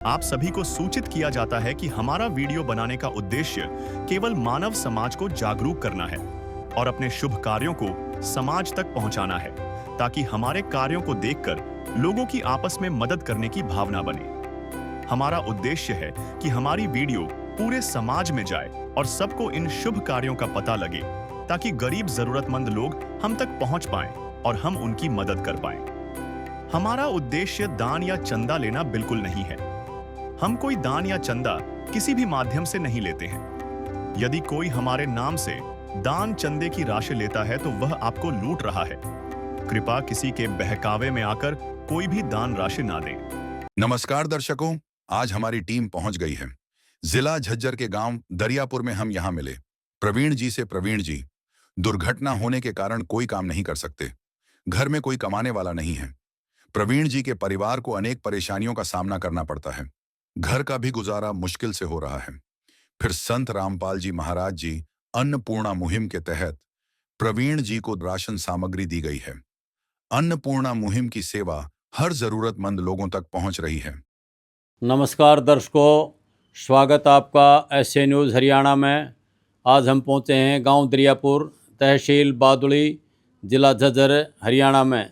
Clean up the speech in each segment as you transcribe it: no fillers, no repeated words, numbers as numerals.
आप सभी को सूचित किया जाता है कि हमारा वीडियो बनाने का उद्देश्य केवल मानव समाज को जागरूक करना है और अपने शुभ कार्यों को समाज तक पहुंचाना है, ताकि हमारे कार्यों को देखकर लोगों की आपस में मदद करने की भावना बने। हमारा उद्देश्य है कि हमारी वीडियो पूरे समाज में जाए और सबको इन शुभ कार्यों का पता लगे, ताकि गरीब जरूरतमंद लोग हम तक पहुंच पाएं और हम उनकी मदद कर पाएं। हमारा उद्देश्य दान या चंदा लेना बिल्कुल नहीं है। हम कोई दान या चंदा किसी भी माध्यम से नहीं लेते हैं। यदि कोई हमारे नाम से दान चंदे की राशि लेता है तो वह आपको लूट रहा है। कृपया किसी के बहकावे में आकर कोई भी दान राशि ना दें। नमस्कार दर्शकों, आज हमारी टीम पहुंच गई है जिला झज्जर के गांव दरियापुर में। हम यहां मिले प्रवीण जी से। प्रवीण जी दुर्घटना होने के कारण कोई काम नहीं कर सकते, घर में कोई कमाने वाला नहीं है। प्रवीण जी के परिवार को अनेक परेशानियों का सामना करना पड़ता है, घर का भी गुजारा मुश्किल से हो रहा है। फिर संत रामपाल जी महाराज जी अन्नपूर्णा मुहिम के तहत प्रवीण जी को राशन सामग्री दी गई है। अन्नपूर्णा मुहिम की सेवा हर जरूरतमंद लोगों तक पहुंच रही है। नमस्कार दर्शकों, स्वागत आपका एसए न्यूज़ हरियाणा में। आज हम पहुंचे हैं गांव दरियापुर, तहसील बादुड़ी, जिला झज्जर, हरियाणा में।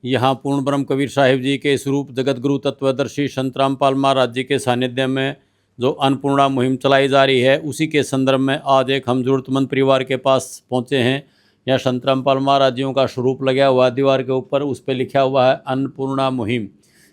यहाँ पूर्ण ब्रह्म कबीर साहिब जी के स्वरूप जगत गुरु तत्वदर्शी संत रामपाल महाराज जी के सानिध्य में जो अन्नपूर्णा मुहिम चलाई जा रही है, उसी के संदर्भ में आज एक हम जरूरतमंद परिवार के पास पहुँचे हैं। यहाँ संत रामपाल महाराज जी का स्वरूप लगा हुआ दीवार के ऊपर, उस पर लिखा हुआ है अन्नपूर्णा मुहिम।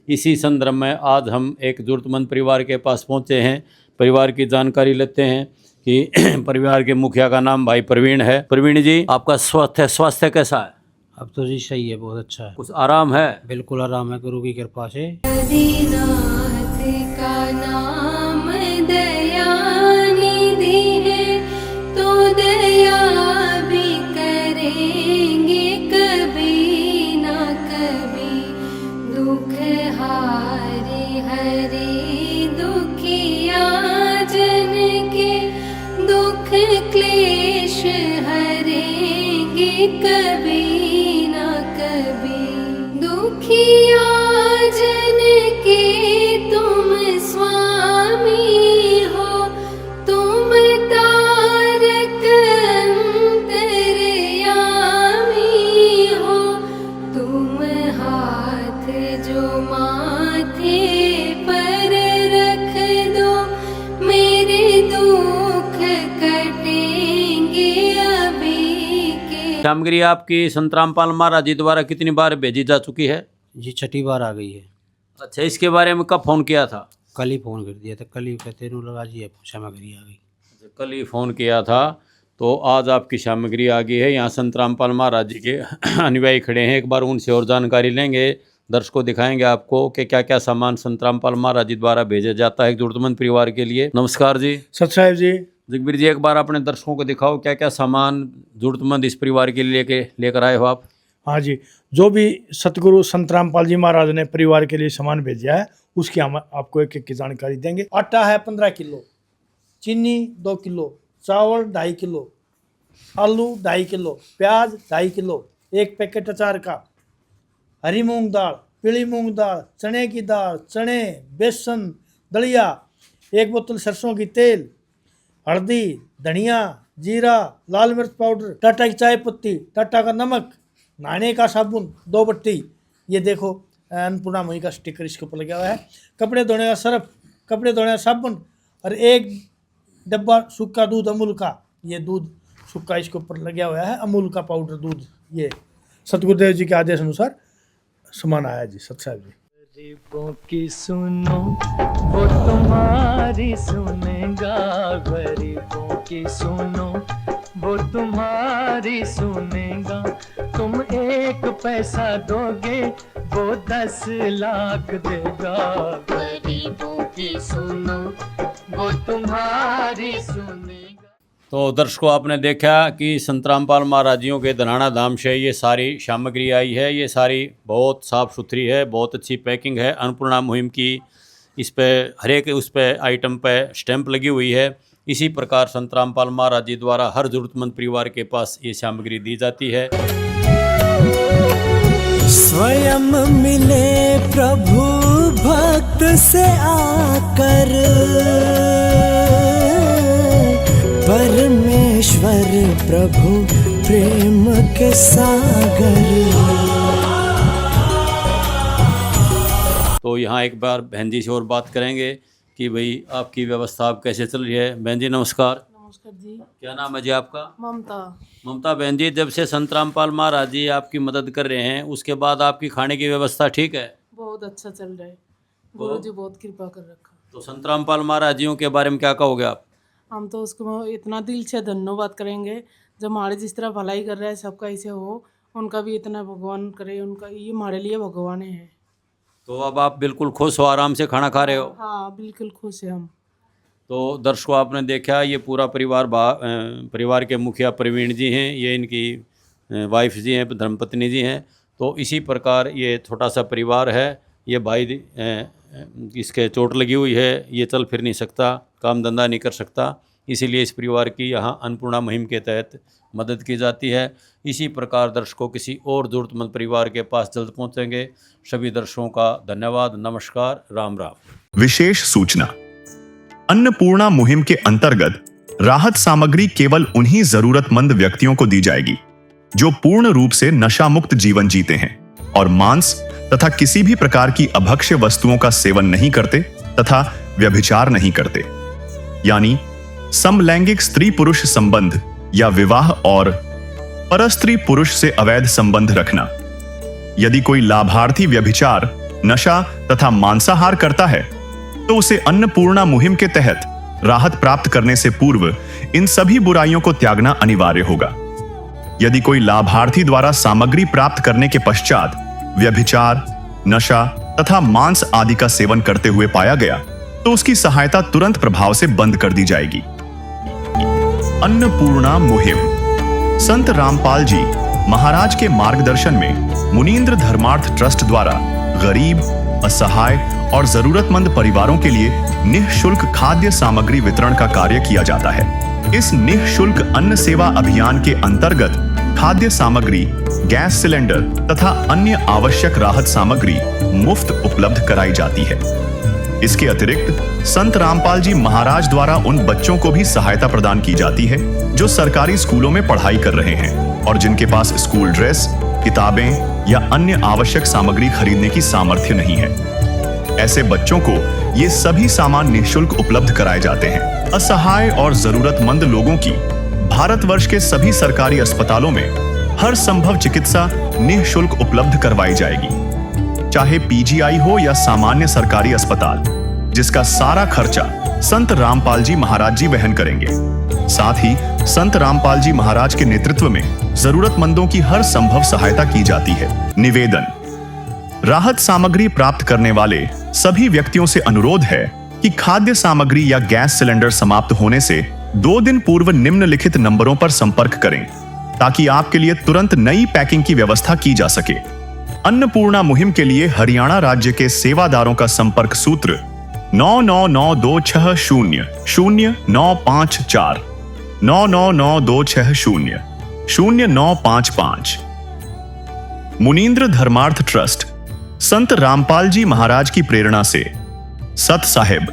इसी संदर्भ में आज हम एक जरूरतमंद परिवार के पास पहुंचे हैं। परिवार की जानकारी लेते हैं कि परिवार के मुखिया का नाम भाई प्रवीण है। प्रवीण जी, आपका स्वास्थ्य कैसा है? अब तो जी सही है, बहुत अच्छा है। कुछ आराम है? बिल्कुल आराम है, गुरु की कृपा से। आदिनाथ का नाम दयानिधि है, तो दया भी करेंगे कभी ना कभी। दुख हारे हरे दुखिया जन के, दुख क्लेश हरेंगे कभी ना कभी। दुखिया जन के तुम स्वामी हो, तुम तारक अंतर्यामी हो। तुम हाथ जो माथे पर रख दो, मेरे दुख कटेंगे अभी के। सामग्री आपकी संत रामपाल महाराज जी द्वारा कितनी बार भेजी जा चुकी है? जी छठी बार आ गई है। अच्छा, इसके बारे में कब फ़ोन किया था? कल ही फ़ोन कर दिया था, कल ही कहते नु लगा जी सामग्री आ गई। कल ही फ़ोन किया था, तो आज आपकी सामग्री आ गई है। यहाँ संत रामपाल महाराज जी के अनुयायी खड़े हैं, एक बार उनसे और जानकारी लेंगे। दर्शकों दिखाएंगे आपको कि क्या क्या सामान संत रामपाल महाराज जी द्वारा भेजा जाता है जरूरतमंद परिवार के लिए। नमस्कार जी। सत साहेब जी। जगबीर जी, एक बार अपने दर्शकों को दिखाओ क्या क्या सामान जरूरतमंद इस परिवार के लिए लेकर आए हो आप। हाँ जी, जो भी सतगुरु संत रामपाल जी महाराज ने परिवार के लिए सामान भेजा है, उसकी हम आपको एक एक की जानकारी देंगे। आटा है 15 किलो, चीनी 2 किलो, चावल 2.5 किलो, आलू 2.5 किलो, प्याज 2.5 किलो, 1 पैकेट अचार का, हरी मूंग दाल, पीली मूंग दाल, चने की दाल, चने, बेसन, दलिया, 1 बोतल सरसों की तेल, हल्दी, धनिया, जीरा, लाल मिर्च पाउडर, टाटा की चाय पत्ती, टाटा का नमक, नहाने का साबुन 2 बट्टी। ये देखो अन्नपूर्णा मुहिम का स्टिकर इसके ऊपर लगा हुआ है। कपड़े धोने का सर्फ, कपड़े धोने का साबुन और 1 डब्बा सूखा दूध अमूल का। ये दूध सूखा इसके ऊपर लगा हुआ है, अमूल का पाउडर दूध। ये सतगुरुदेव जी के आदेश अनुसार सामान आया जी। सत साहब जी। गरीबों की सुनो वो तुम्हारी सुनेगा, गरीबों की सुनो वो तुम्हारी सुनेगा। तुम 1 पैसा दोगे वो 10 लाख देगा। गरीबों की सुनो वो तुम्हारी सुनेगा। तो दर्शकों, आपने देखा कि संत रामपाल महाराज जियों के धनाना धाम से ये सारी सामग्री आई है। ये सारी बहुत साफ़ सुथरी है, बहुत अच्छी पैकिंग है अन्नपूर्णा मुहिम की। इस पे हर एक उस पे आइटम पे स्टैंप लगी हुई है। इसी प्रकार संत रामपाल महाराज जी द्वारा हर जरूरतमंद परिवार के पास ये सामग्री दी जाती है। स्वयं मिले प्रभु भक्त से आकर, परमेश्वर प्रभु प्रेम के सागर। तो यहाँ एक बार बहन जी से और बात करेंगे कि भाई आपकी व्यवस्था आप कैसे चल रही है। बहन जी नमस्कार। नमस्कार जी। क्या नाम है जी आपका? ममता। ममता बहन जी, जब से संत रामपाल महाराज जी आपकी मदद कर रहे हैं उसके बाद आपकी खाने की व्यवस्था ठीक है? बहुत अच्छा चल रहा है, गुरु जी बहुत कृपा कर रखा। तो संत रामपाल महाराज जियों के बारे में क्या कहोगे आप? हम तो उसको इतना दिल से धन्यवाद करेंगे, जो हमारे जिस तरह भलाई कर रहा है सबका ऐसे हो, उनका भी इतना भगवान करे, उनका ये हमारे लिए भगवान है। तो अब आप बिल्कुल खुश हो, आराम से खाना खा रहे हो? हाँ बिल्कुल खुश है हम। तो दर्शकों आपने देखा ये पूरा परिवार के मुखिया प्रवीण जी हैं, ये इनकी वाइफ जी हैं, धर्मपत्नी जी हैं। तो इसी प्रकार ये छोटा सा परिवार है। ये भाई इसके चोट लगी हुई है, ये चल फिर नहीं सकता, काम धंधा नहीं कर सकता, इसीलिए इस परिवार की यहाँ अन्नपूर्णा मुहिम के तहत मदद की जाती है। इसी प्रकार दर्शकों किसी और ज़रूरतमंद परिवार के पास जल्द पहुँचेंगे। सभी दर्शकों का धन्यवाद, नमस्कार, राम राम। विशेष सूचना, अन्नपूर्णा मुहिम के अंतर्गत राहत सामग्री केवल उन्हीं जरूरतमंद व्यक्तियों को दी जाएगी जो पूर्ण रूप से नशा मुक्त जीवन जीते हैं और मांस तथा किसी भी प्रकार की अभक्ष्य वस्तुओं का सेवन नहीं करते तथा व्यभिचार नहीं करते, यानी समलैंगिक स्त्री पुरुष संबंध या विवाह और परस्त्री पुरुष से अवैध संबंध रखना। यदि कोई लाभार्थी व्यभिचार, नशा तथा मांसाहार करता है तो उसे अन्नपूर्णा मुहिम के तहत राहत प्राप्त करने से पूर्व इन सभी बुराइयों को त्यागना अनिवार्य होगा। यदि कोई लाभार्थी द्वारा सामग्री प्राप्त करने के पश्चात व्यभिचार, नशा तथा मांस आदि का सेवन करते हुए पाया गया तो उसकी सहायता तुरंत प्रभाव से बंद कर दी जाएगी। अन्नपूर्णा मुहिम संत रामपाल जी महाराज के मार्गदर्शन में मुनींद्र धर्मार्थ ट्रस्ट द्वारा गरीब, असहाय और जरूरतमंद परिवारों के लिए निःशुल्क खाद्य सामग्री वितरण का कार्य किया जाता है। इस निःशुल्क अन्न सेवा अभियान के अंतर्गत खाद्य सामग्री, गैस सिलेंडर तथा अन्य आवश्यक राहत सामग्री मुफ्त उपलब्ध कराई जाती है। इसके अतिरिक्त संत रामपाल जी महाराज द्वारा उन बच्चों को भी सहायता प्रदान की जाती है जो सरकारी स्कूलों में पढ़ाई कर रहे हैं और जिनके पास स्कूल ड्रेस, किताबें या अन्य आवश्यक सामग्री खरीदने की सामर्थ्य नहीं है। ऐसे बच्चों को ये सभी सामान निःशुल्क उपलब्ध कराए जाते हैं। असहाय और जरूरतमंद लोगों की भारतवर्ष के सभी सरकारी अस्पतालों में हर संभव चिकित्सा निःशुल्क उपलब्ध करवाई जाएगी, चाहे पीजीआई हो या सामान्य सरकारी अस्पताल, जिसका सारा खर्चा संत रामपाल जी महाराज जी वहन करेंगे। साथ ही संत रामपाल जी महाराज के नेतृत्व में जरूरतमंदों की हर संभव सहायता की जाती है। निवेदन, राहत सामग्री प्राप्त करने वाले सभी व्यक्तियों से अनुरोध है कि खाद्य सामग्री या गैस सिलेंडर समाप्त होने से 2 दिन पूर्व निम्नलिखित नंबरों पर संपर्क करें ताकि आपके लिए तुरंत नई पैकिंग की व्यवस्था की जा सके। अन्नपूर्णा मुहिम के लिए हरियाणा राज्य के सेवादारों का संपर्क सूत्र 9992600954 9992600955। मुनींद्र धर्मार्थ ट्रस्ट संत रामपाल जी महाराज की प्रेरणा से सत साहिब